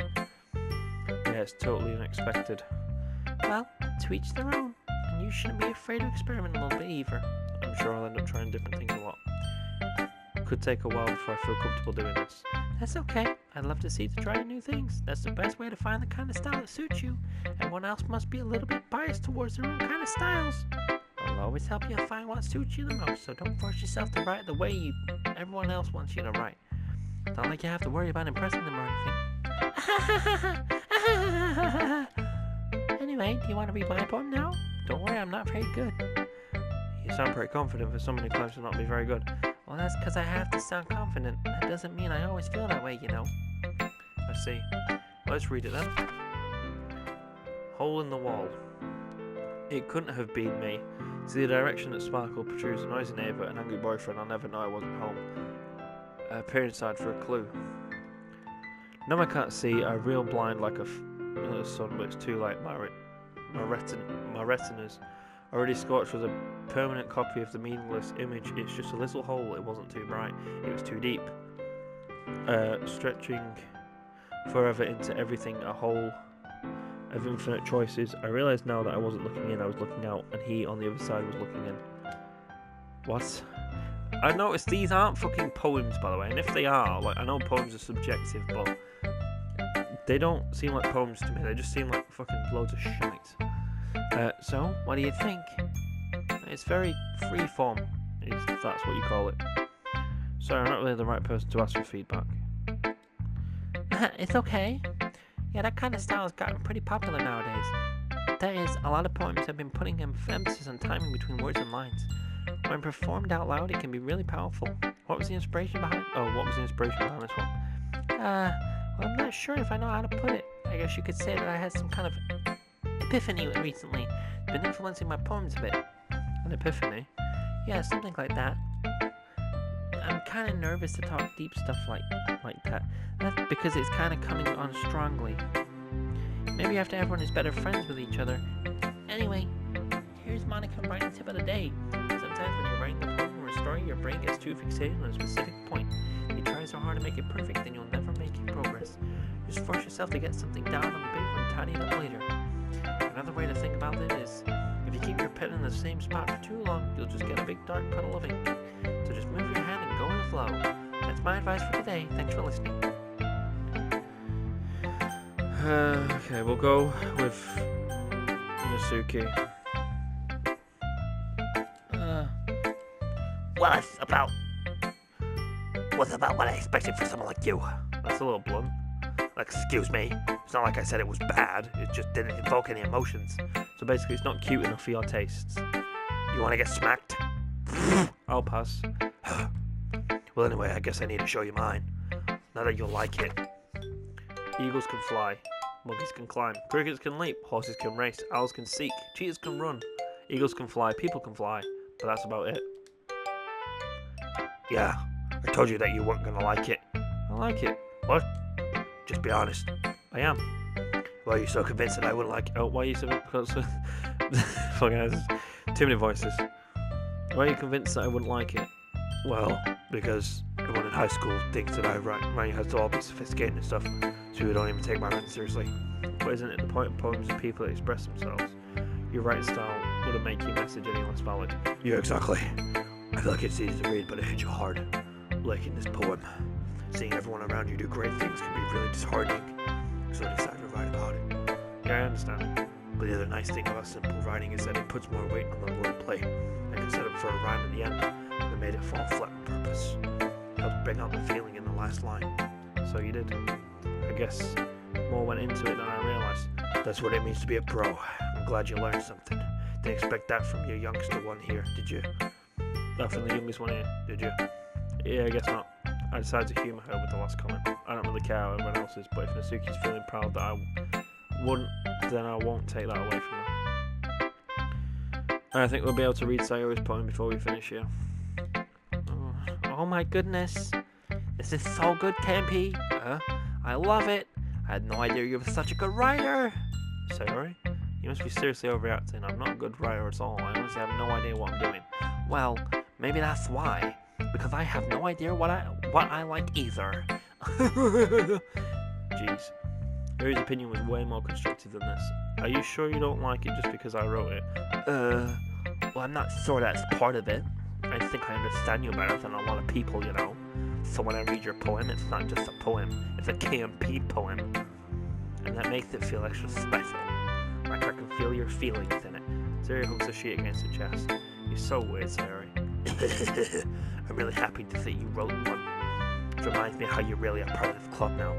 Yeah, it's totally unexpected. Well, to each their own. And you shouldn't be afraid to experiment a little bit either. I'm sure I'll end up trying different things a lot. Could take a while before I feel comfortable doing this. That's okay. I'd love to see you try new things. That's the best way to find the kind of style that suits you. Everyone else must be a little bit biased towards their own kind of styles. I'll always help you find what suits you the most, so don't force yourself to write the way everyone else wants you to write. It's not like you have to worry about impressing them or anything. Anyway, do you want to read my poem now? Don't worry, I'm not very good. You sound pretty confident for someone who claims to not be very good. Well, that's because I have to sound confident. That doesn't mean I always feel that way, you know. I see. Let's read it then. Hole in the wall. It couldn't have been me. See the direction that sparkled protrudes a noisy neighbour, an angry boyfriend. I'll never know I wasn't home. I peer inside for a clue. No, I can't see. I reel blind like a sun, but it's too late. My retinas already scorched with a permanent copy of the meaningless image. It's just a little hole. It wasn't too bright. It was too deep. Stretching forever into everything, a hole of infinite choices. I realised now that I wasn't looking in, I was looking out, and he on the other side was looking in. What? I noticed these aren't fucking poems, by the way, and if they are, like, I know poems are subjective, but they don't seem like poems to me. They just seem like fucking loads of shite. So, what do you think? It's very free form, if that's what you call it. Sorry, I'm not really the right person to ask for feedback. It's okay. Yeah, that kind of style has gotten pretty popular nowadays. That is, a lot of poems have been putting emphasis on timing between words and lines. When performed out loud, it can be really powerful. What was the inspiration behind this one? Well, I'm not sure if I know how to put it. I guess you could say that I had some kind of epiphany recently. It's been influencing my poems a bit. An epiphany? Yeah, something like that. I'm kind of nervous to talk deep stuff like that. That's because it's kind of coming on strongly. Maybe after everyone is better friends with each other. Anyway, here's Monica writing tip of the day. Sometimes when you're writing a poem or a story, your brain gets too fixated on a specific point. You try so hard to make it perfect, then you'll never make progress. Just force yourself to get something down on the paper and tidy it up later. Another way to think about it is, if you keep your pen in the same spot for too long, you'll just get a big dark puddle of ink. So just move your hand and go with the flow. That's my advice for today. Thanks for listening. Okay, we'll go with Nasuki. What's about what I expected for someone like you? That's a little blunt. Excuse me. It's not like I said it was bad. It just didn't evoke any emotions. So basically, it's not cute enough for your tastes. You want to get smacked? I'll pass. Well, anyway, I guess I need to show you mine. Now that you'll like it. Eagles can fly. Monkeys can climb. Crickets can leap. Horses can race. Owls can seek. Cheetahs can run. Eagles can fly. People can fly. But that's about it. Yeah, I told you that you weren't going to like it. I like it. What? Just be honest. I am. Why are you so convinced that I wouldn't like it? Oh, why are you so... Fucking too many voices. Why are you convinced that I wouldn't like it? Well, because everyone in high school thinks that writing has to all be sophisticated and stuff, so people don't even take my writing seriously. But isn't it the point of poems that people express themselves? Your writing style wouldn't make your message any less valid. Yeah, exactly. I I feel like it's easy to read, but it hits you hard. Like in this poem. Seeing everyone around you do great things can be really disheartening. So I decided to write about it. Yeah, I understand. But the other nice thing about simple writing is that it puts more weight on the wordplay. I could set up for a rhyme at the end, and I made it fall flat on purpose. Helped bring out the feeling in the last line. So you did. I guess more went into it than I realised. That's what it means to be a pro. I'm glad you learned something. Didn't expect that from your youngster one here, did you? Not from the youngest one here, did you? Yeah, I guess not. I decided to humour her with the last comment. I don't really care how everyone else is, but if Nasuki's feeling proud that I wouldn't, then I won't take that away from her. And I think we'll be able to read Sayori's poem before we finish here. Oh my goodness. This is so good, Campy. I love it. I had no idea you were such a good writer. Sayori? You must be seriously overreacting. I'm not a good writer at all. I honestly have no idea what I'm doing. Well, maybe that's why. Because I have no idea what I like either. Jeez. Yuri's opinion was way more constructive than this. Are you sure you don't like it just because I wrote it? Well, I'm not sure that's part of it. I think I understand you better than a lot of people, you know. So when I read your poem, it's not just a poem, it's a KMP poem. And that makes it feel extra special. Like I can feel your feelings in it. Sayori hugs the sheet against her chest. You're so weird, Sayori. I'm really happy to see you wrote one. It reminds me how you really are part of this club now.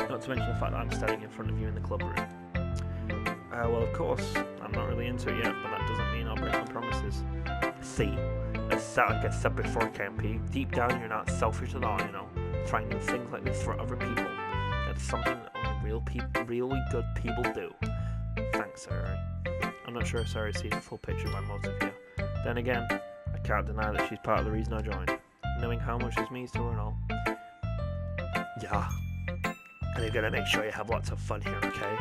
Not to mention the fact that I'm standing in front of you in the club room. Well, of course, I'm not really into it yet, but that doesn't mean I'll break my promises. See, like I said before, Campy, deep down you're not selfish at all, you know. Trying new things like this for other people. That's something that only really good people do. Thanks, Sayori. I'm not sure if Sayori sees the full picture of my motive here. Then again, I can't deny that she's part of the reason I joined. Knowing how much this means to her and all. Yeah. And you're gonna make sure you have lots of fun here, okay?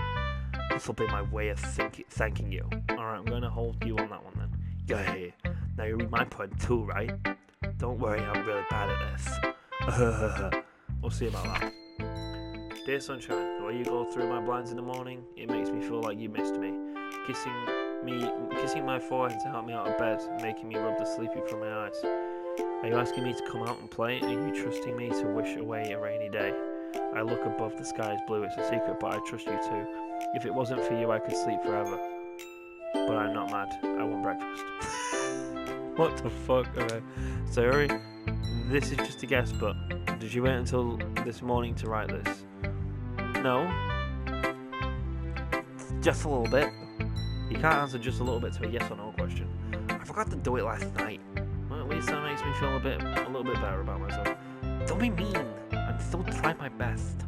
This will be my way of thanking you. Alright, I'm gonna hold you on that one then. Yeah. Now you read my poem too, right? Don't worry, I'm really bad at this. We'll see about that. Dear Sunshine, the way you go through my blinds in the morning, it makes me feel like you missed me. Kissing my forehead to help me out of bed, making me rub the sleepy from my eyes. Are you asking me to come out and play? Are you trusting me to wish away a rainy day? I look above, the sky is blue, it's a secret, but I trust you too. If it wasn't for you, I could sleep forever. But I'm not mad, I want breakfast. What the fuck? Okay. Sayori, this is just a guess, but did you wait until this morning to write this? No. Just a little bit. You can't answer just a little bit to a yes or no question. I forgot to do it last night. Well, at least that makes me feel a little bit better about myself. Don't be mean. I'm still trying my best.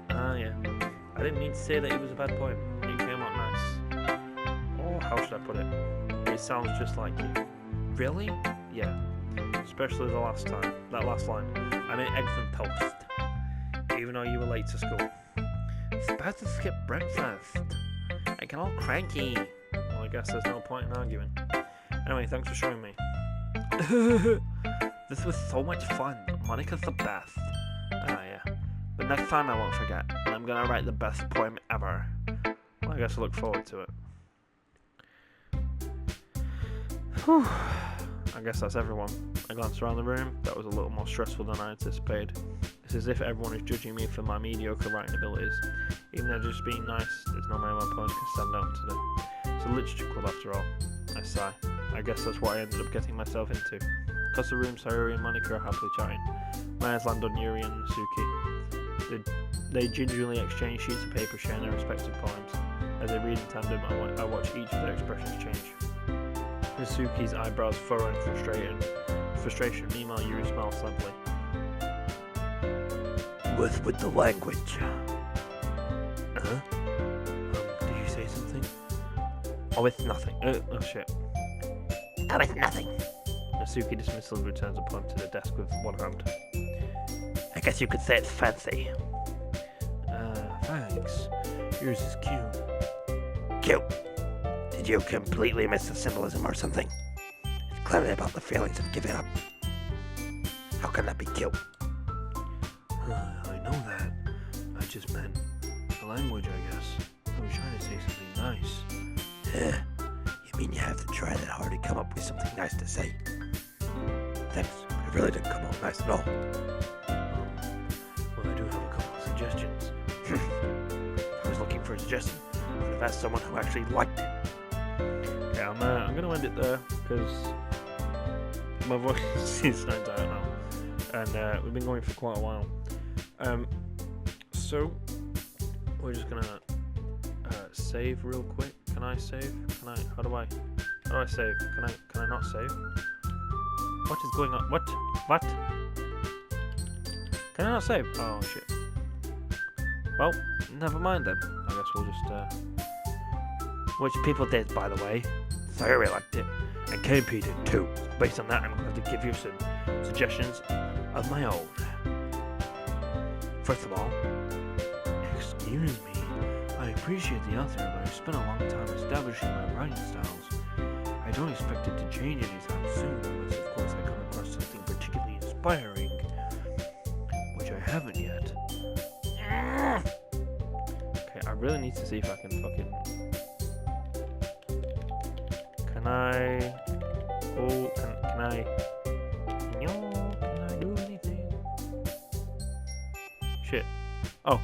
Yeah. I didn't mean to say that it was a bad poem. It came out nice. Or how should I put it? It sounds just like you. Really? Yeah. Especially the last time. That last line. I made eggs and toast. Even though you were late to school. It's bad to skip breakfast. I get all cranky. Well, I guess there's no point in arguing. Anyway, thanks for showing me. This was so much fun. Monica's the best. Yeah. But next time I won't forget. And I'm gonna write the best poem ever. Well, I guess I look forward to it. Whew. I guess that's everyone. I glanced around the room. That was a little more stressful than I anticipated. It's as if everyone is judging me for my mediocre writing abilities. Even though just being nice, there's no way my poems can stand out today. It's a literature club after all. I sigh. I guess that's what I ended up getting myself into. Across the room, Sayori and Monica are happily chatting. My eyes land on Yuri and Suki. They gingerly exchange sheets of paper sharing their respective poems. As they read in tandem, I watch each of their expressions change. Suki's eyebrows furrow in frustration. Meanwhile, Yuri smiles simply. With the language. Did you say something? Oh, it's nothing. Oh shit. Oh, it's nothing. Suki dismissively returns a poem to the desk with one hand. I guess you could say it's fancy. Thanks. Yours is cute. Cute. Did you completely miss the symbolism or something? It's clearly about the feelings of giving up. How can that be cute? I know that. I just meant the language, I guess. I was trying to say something nice. You mean you have to try that hard to come up with something nice to say? thanks. It really didn't come out nice at all. Well, I do have a couple of suggestions. If I was looking for a suggestion, I would have asked someone who actually liked it. Yeah, I'm going to end it there because my voice is starting to out now, and we've been going for quite a while. So we're just gonna save real quick. Can I save? How do I save? Can I not save? What is going on? What? Can I not save? Oh shit. Well, never mind then. I guess we'll just Which people did, by the way. So I really liked it. And KP did too. Based on that, I'm going to give you some suggestions of my own. First of all, excuse me. I appreciate the author, but I've spent a long time establishing my writing styles. I don't expect it to change anytime soon, unless of course I come across something particularly inspiring, which I haven't yet. Okay, I really need to see if I can fucking... Can I... Oh, can I... No, can I do anything? Shit. Oh.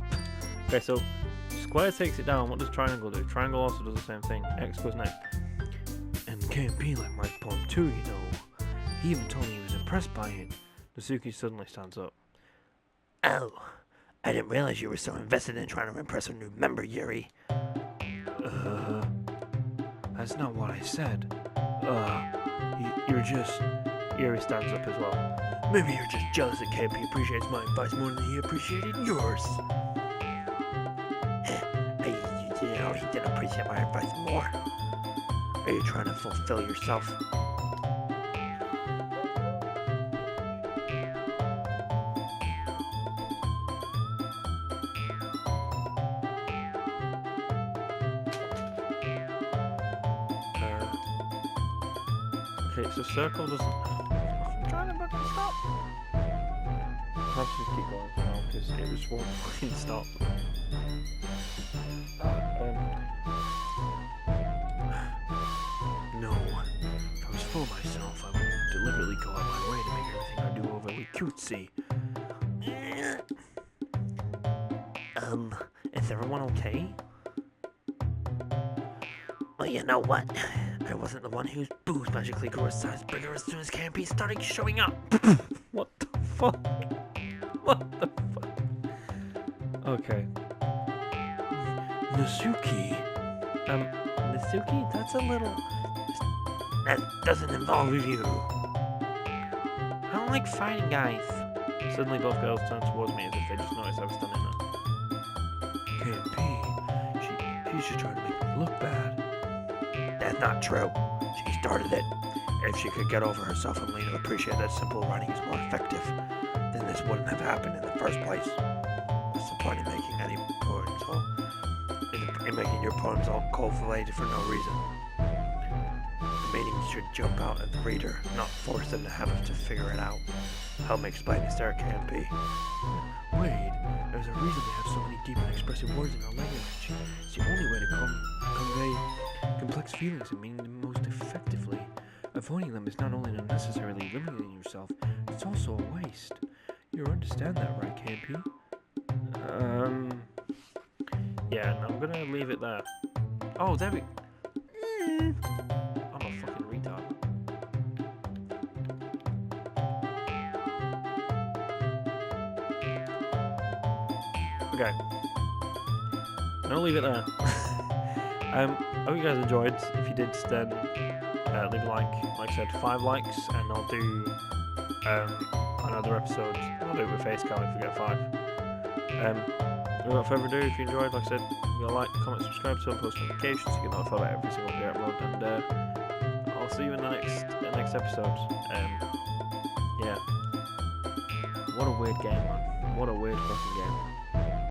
Okay, so square takes it down. What does triangle do? Triangle also does the same thing. X goes next. And KP like my poem too, you know. He even told me he was impressed by it. Nasuki suddenly stands up. Oh, I didn't realize you were so invested in trying to impress a new member, Yuri. That's not what I said. You're just... Yuri stands up as well. Maybe you're just jealous that KP appreciates my advice more than he appreciated yours. You know, he didn't appreciate my advice more. Are you trying to fulfill yourself? Okay, so circle doesn't... I'm trying to fucking stop. Perhaps just keep going for now, because it just won't fucking stop. No. If I was full of myself, I would deliberately go out of my way to make everything I do overly cutesy. Is everyone okay? Well, you know what? I wasn't the one whose booze magically grew a size bigger as soon as KP started showing up. What the fuck? What the fuck? Okay. Nasuki. Nasuki, that's a little... That doesn't involve you. I don't like fighting guys. Suddenly both girls turn towards me as if they just noticed I was standing there. KP, she's just trying to make me look bad. That's not true. She started it. If she could get over herself and learn to appreciate that simple writing is more effective, then this wouldn't have happened in the first place. What's the point in making any poems all... in making your poems all cold-filleted for no reason? The meaning should jump out at the reader, not force them to have to figure it out. Help me explain this there, KP. Wait, there's a reason they have so many deep and expressive words in our language. It's the only way to convey complex feelings and meaning them most effectively. Avoiding them is not only unnecessarily limiting yourself, it's also a waste. You understand that, right, KP? Yeah, and I'm gonna leave it there. Oh, there we... I'm a fucking retard. Okay. I'm gonna leave it there. I hope you guys enjoyed. If you did, then leave a like. Like I said, 5 likes, and I'll do another episode. I'll do it with face card if we get 5. Without further ado, if you enjoyed, like I said, give a like, comment, subscribe, turn on post notifications to get notified about every single video I upload, and I'll see you in the next episode. Yeah. What a weird game, man. What a weird fucking game.